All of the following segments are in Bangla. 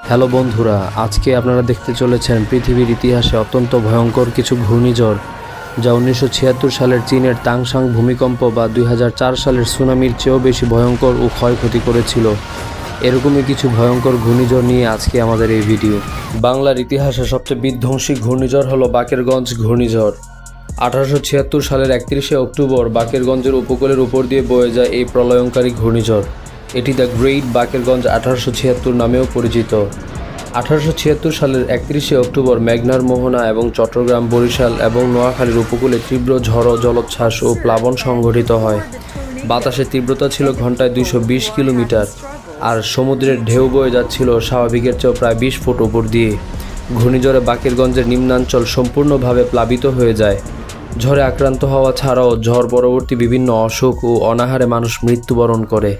হ্যালো বন্ধুরা, আজকে আপনারা দেখতে চলেছেন পৃথিবীর ইতিহাসে অত্যন্ত ভয়ঙ্কর কিছু ঘূর্ণিঝড়, যা 1976 সালের চীনের তাংসাং ভূমিকম্প বা 2004 সালের সুনামির চেয়েও বেশি ভয়ঙ্কর ও ক্ষয়ক্ষতি করেছিল। এরকমই কিছু ভয়ঙ্কর ঘূর্ণিঝড় নিয়ে আজকে আমাদের এই ভিডিও। বাংলার ইতিহাসে সবচেয়ে বিধ্বংসী ঘূর্ণিঝড় হলো বাকেরগঞ্জ ঘূর্ণিঝড়। 1876 সালের 31শে অক্টোবর বাকেরগঞ্জের উপকূলের উপর দিয়ে বয়ে যায় এই প্রলয়ঙ্কারী ঘূর্ণিঝড়। এটি দ্য গ্রেট বাকেরগঞ্জ 1876 নামেও পরিচিত। 1876 সালের 31শে অক্টোবর মেঘনার মোহনা এবং চট্টগ্রাম, বরিশাল এবং নোয়াখালীর উপকূলে তীব্র ঝড়, জলোচ্ছ্বাস ও প্লাবন সংঘটিত হয়। বাতাসের তীব্রতা ছিল ঘন্টায় 220 কিলোমিটার, আর সমুদ্রের ঢেউ বয়ে যাচ্ছিল স্বাভাবিকের চেয়েও প্রায় 20 ফুট উপর দিয়ে। ঘূর্ণিঝড়ে বাকেরগঞ্জের নিম্নাঞ্চল সম্পূর্ণভাবে প্লাবিত হয়ে যায়। ঝড়ে আক্রান্ত হওয়া ছাড়াও ঝড় পরবর্তী বিভিন্ন অসুখ ও অনাহারে মানুষ মৃত্যুবরণ করে।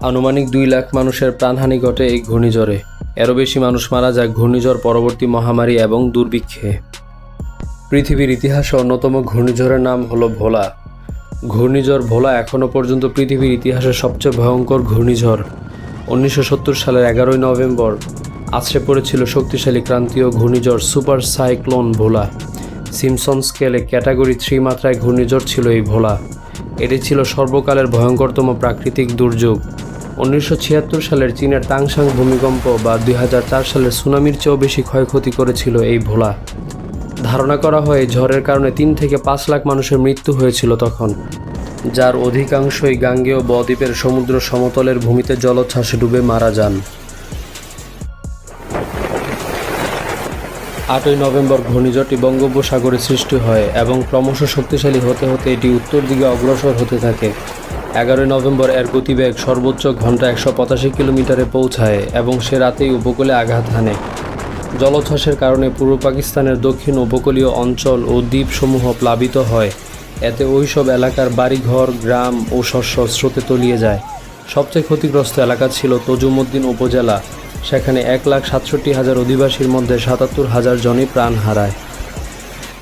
আনুমানিক 2 লাখ মানুষের প্রাণহানি ঘটে এই ঘূর্ণিঝড়ে। এরও বেশি মানুষ মারা যায় ঘূর্ণিঝড় পরবর্তী মহামারী এবং দুর্ভিক্ষে। পৃথিবীর ইতিহাসে অন্যতম ঘূর্ণিঝড়ের নাম হলো ভোলা। ঘূর্ণিঝড় ভোলা এখনও পর্যন্ত পৃথিবীর ইতিহাসের সবচেয়ে ভয়ঙ্কর ঘূর্ণিঝড়। 1970 সালের 11 নভেম্বর আছড়ে পড়েছিল শক্তিশালী ক্রান্তীয় ঘূর্ণিঝড় সুপার সাইক্লোন ভোলা। সিম্পসন স্কেলে ক্যাটাগরি 3 মাত্রায় ঘূর্ণিঝড় ছিল এই ভোলা। এটি ছিল সর্বকালের ভয়ঙ্করতম প্রাকৃতিক দুর্যোগ। 1976 সালের চীনের তাংসাং ভূমিকম্প বা 2004 সালের সুনামির চেয়েও বেশি ক্ষয়ক্ষতি করেছিল এই ভোলা। ধারণা করা হয় ঝড়ের কারণে 3 থেকে 5 লাখ মানুষের মৃত্যু হয়েছিল তখন, যার অধিকাংশই গাঙ্গেয় বদ্বীপের সমুদ্র সমতলের ভূমিতে জলোচ্ছ্বাসে ডুবে মারা যান। 8 নভেম্বর ঘূর্ণিঝড়টি বঙ্গোপসাগরে সৃষ্টি হয় এবং ক্রমশ শক্তিশালী হতে হতে এটি উত্তর দিকে অগ্রসর হতে থাকে। 11 নভেম্বর এর গতিবেগ সর্বোচ্চ ঘন্টায় 185 কিলোমিটারে পৌঁছায় এবং সে রাতেই উপকূলে আঘাত হানে। জলোচ্ছ্বাসের কারণে পূর্ব পাকিস্তানের দক্ষিণ উপকূলীয় অঞ্চল ও দ্বীপসমূহ প্লাবিত হয়। এতে ওইসব এলাকার বাড়িঘর, গ্রাম ও শস্য স্রোতে তলিয়ে যায়। সবচেয়ে ক্ষতিগ্রস্ত এলাকা ছিল তজুমউদ্দিন উপজেলা। সেখানে 1,67,000 অধিবাসীর মধ্যে 77,000 জনই প্রাণ হারায়।